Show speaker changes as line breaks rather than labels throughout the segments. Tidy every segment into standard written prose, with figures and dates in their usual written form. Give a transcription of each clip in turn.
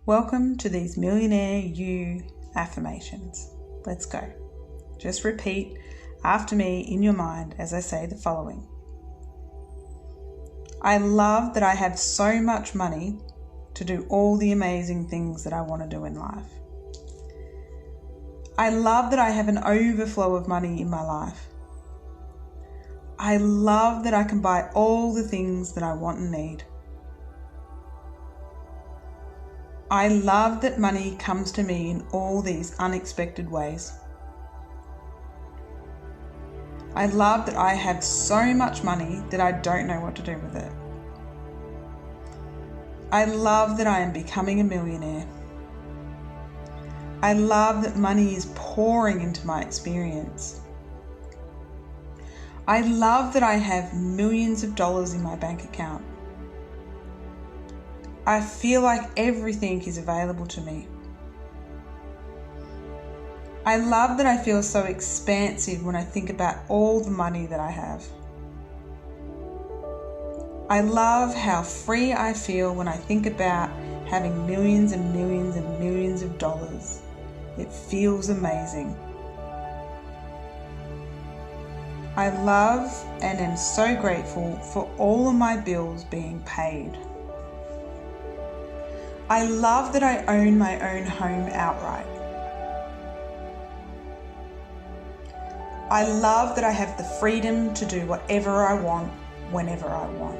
Welcome to these Millionaire You affirmations. Let's go. Just repeat after me in your mind as I say the following. I love that I have so much money to do all the amazing things that I want to do in life. I love that I have an overflow of money in my life. I love that I can buy all the things that I want and need. I love that money comes to me in all these unexpected ways. I love that I have so much money that I don't know what to do with it. I love that I am becoming a millionaire. I love that money is pouring into my experience. I love that I have millions of dollars in my bank account. I feel like everything is available to me. I love that I feel so expansive when I think about all the money that I have. I love how free I feel when I think about having millions and millions and millions of dollars. It feels amazing. I love and am so grateful for all of my bills being paid. I love that I own my own home outright. I love that I have the freedom to do whatever I want, whenever I want.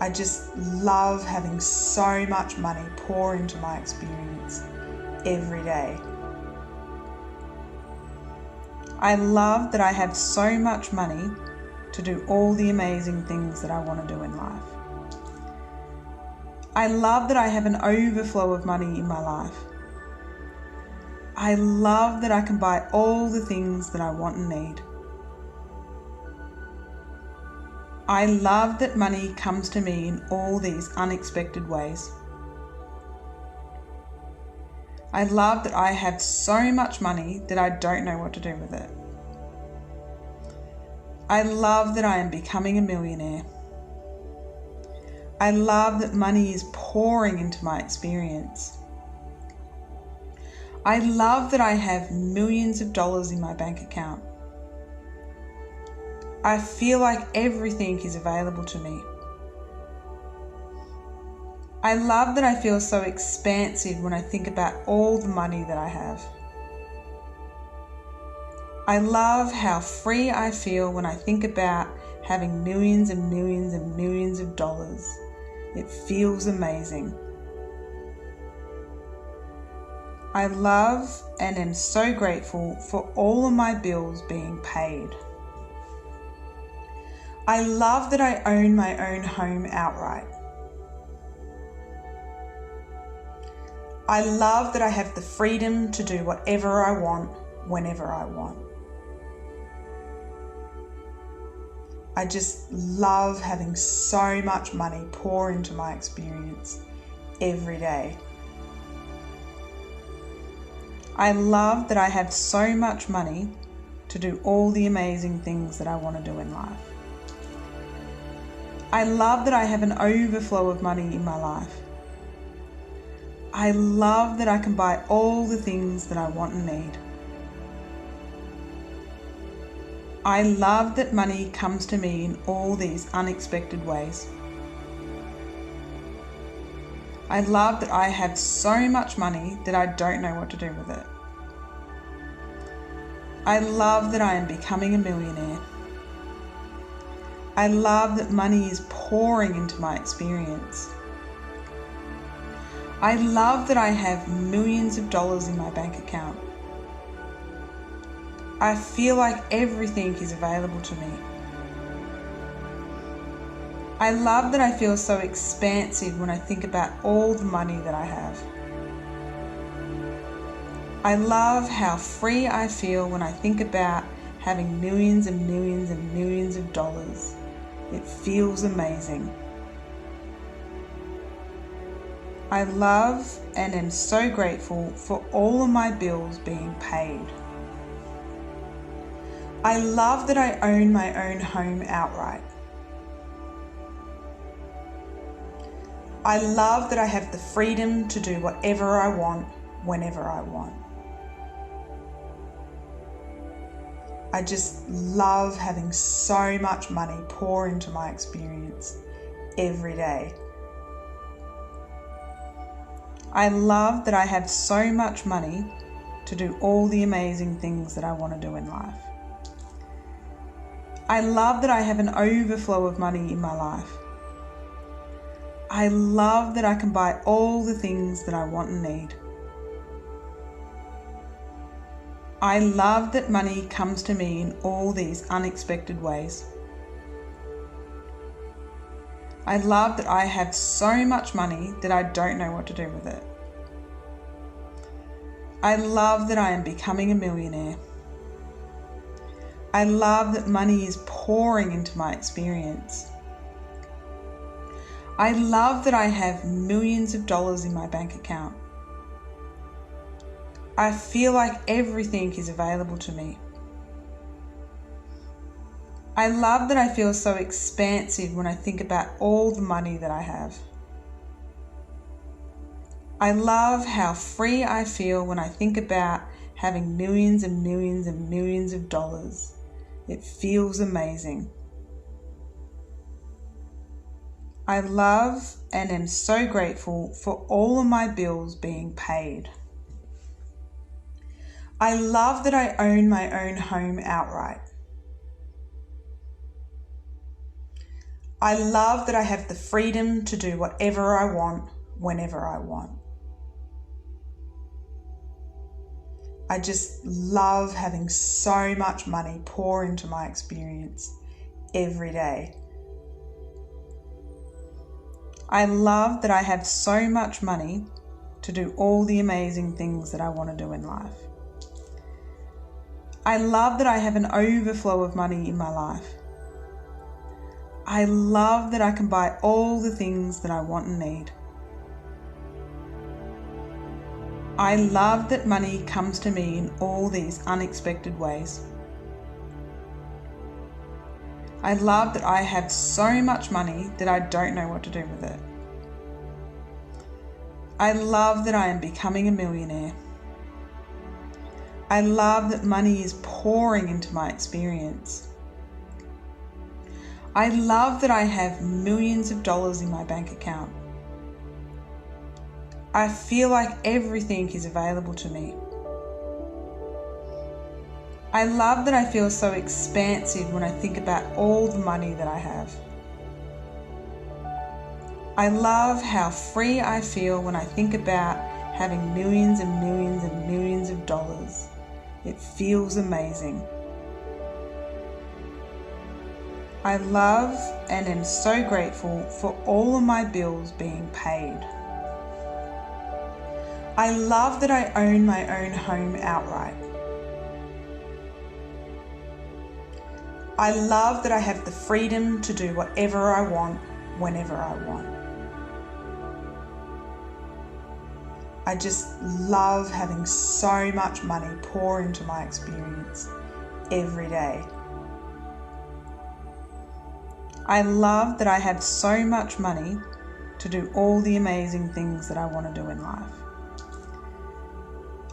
I just love having so much money pour into my experience every day. I love that I have so much money to do all the amazing things that I want to do in life. I love that I have an overflow of money in my life. I love that I can buy all the things that I want and need. I love that money comes to me in all these unexpected ways. I love that I have so much money that I don't know what to do with it. I love that I am becoming a millionaire. I love that money is pouring into my experience. I love that I have millions of dollars in my bank account. I feel like everything is available to me. I love that I feel so expansive when I think about all the money that I have. I love how free I feel when I think about having millions and millions and millions of dollars. It feels amazing. I love and am so grateful for all of my bills being paid. I love that I own my own home outright. I love that I have the freedom to do whatever I want, whenever I want. I just love having so much money pour into my experience every day. I love that I have so much money to do all the amazing things that I want to do in life. I love that I have an overflow of money in my life. I love that I can buy all the things that I want and need. I love that money comes to me in all these unexpected ways. I love that I have so much money that I don't know what to do with it. I love that I am becoming a millionaire. I love that money is pouring into my experience. I love that I have millions of dollars in my bank account. I feel like everything is available to me. I love that I feel so expansive when I think about all the money that I have. I love how free I feel when I think about having millions and millions and millions of dollars. It feels amazing. I love and am so grateful for all of my bills being paid. I love that I own my own home outright. I love that I have the freedom to do whatever I want, whenever I want. I just love having so much money pour into my experience every day. I love that I have so much money to do all the amazing things that I want to do in life. I love that I have an overflow of money in my life. I love that I can buy all the things that I want and need. I love that money comes to me in all these unexpected ways. I love that I have so much money that I don't know what to do with it. I love that I am becoming a millionaire. I love that money is pouring into my experience. I love that I have millions of dollars in my bank account. I feel like everything is available to me. I love that I feel so expansive when I think about all the money that I have. I love how free I feel when I think about having millions and millions and millions of dollars. It feels amazing. I love and am so grateful for all of my bills being paid. I love that I own my own home outright. I love that I have the freedom to do whatever I want, whenever I want. I just love having so much money pour into my experience every day. I love that I have so much money to do all the amazing things that I want to do in life. I love that I have an overflow of money in my life. I love that I can buy all the things that I want and need. I love that money comes to me in all these unexpected ways. I love that I have so much money that I don't know what to do with it. I love that I am becoming a millionaire. I love that money is pouring into my experience. I love that I have millions of dollars in my bank account. I feel like everything is available to me. I love that I feel so expansive when I think about all the money that I have. I love how free I feel when I think about having millions and millions and millions of dollars. It feels amazing. I love and am so grateful for all of my bills being paid. I love that I own my own home outright. I love that I have the freedom to do whatever I want, whenever I want. I just love having so much money pour into my experience every day. I love that I have so much money to do all the amazing things that I want to do in life.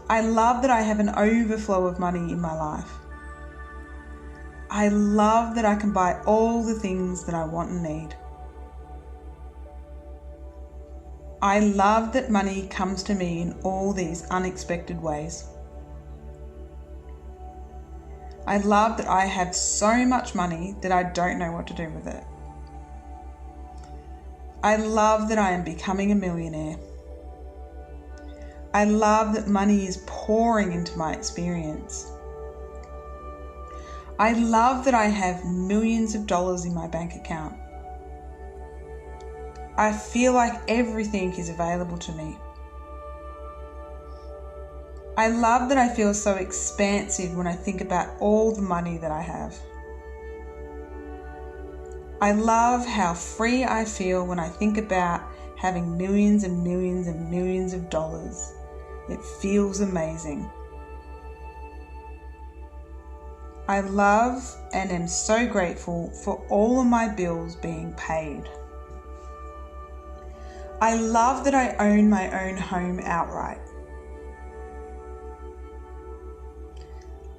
I love that I have an overflow of money in my life. I love that I can buy all the things that I want and need. I love that money comes to me in all these unexpected ways. I love that I have so much money that I don't know what to do with it. I love that I am becoming a millionaire. I love that money is pouring into my experience. I love that I have millions of dollars in my bank account. I feel like everything is available to me. I love that I feel so expansive when I think about all the money that I have. I love how free I feel when I think about having millions and millions and millions of dollars. It feels amazing. I love and am so grateful for all of my bills being paid. I love that I own my own home outright.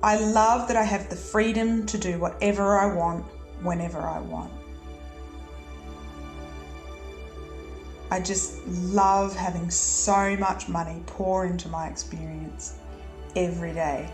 I love that I have the freedom to do whatever I want, whenever I want. I just love having so much money pour into my experience every day.